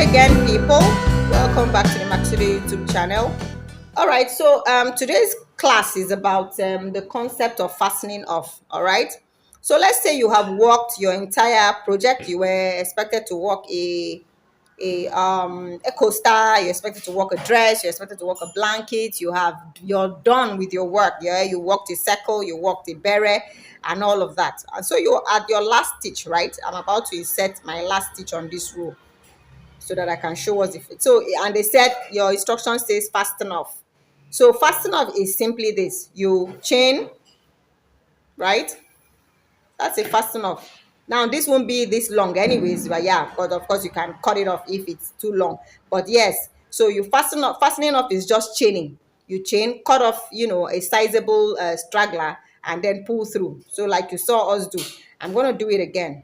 again, people. Welcome back to the Makisode YouTube channel. All right, so today's class is about the concept of fastening off. All right, so let's say you have worked your entire project. You were expected to work a coaster. You're expected to work a dress. You're expected to work a blanket. You're done with your work. Yeah, you worked a circle. You worked a beret, and all of that. And so you're at your last stitch, right? I'm about to insert my last stitch on this row, so that I can show us if it. So, and they said your instruction says fasten off. So fasten off is simply this: you chain, right? That's a fasten off. Now this won't be this long anyways, but yeah, but of course you can cut it off if it's too long. But yes, so you fasten off. Fastening off is just chaining. You chain, cut off, a sizable straggler, and then pull through. So like you saw us do. I'm gonna do it again.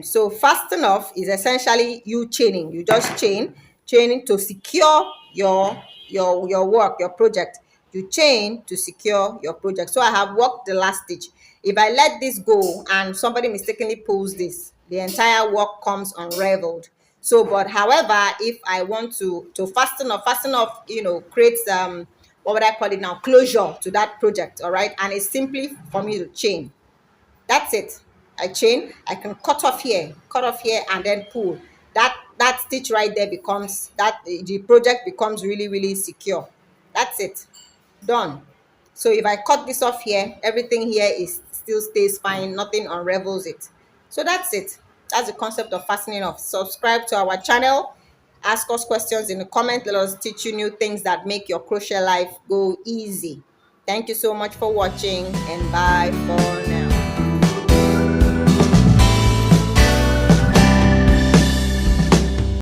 So fasten off is essentially you chaining. You just chaining to secure your work, your project. You chain to secure your project. So I have worked the last stitch. If I let this go and somebody mistakenly pulls this, the entire work comes unraveled. So, but however, if I want to fasten off, creates what would I call it now? Closure to that project. All right, and it's simply for me to chain. That's it. I chain. I can cut off here, and then pull. That stitch right there becomes that the project becomes really, really secure. That's it. Done. So if I cut this off here, everything here is still stays fine. Nothing unravels it. So that's it. That's the concept of fastening off. Subscribe to our channel. Ask us questions in the comment. Let us teach you new things that make your crochet life go easy. Thank you so much for watching, and bye for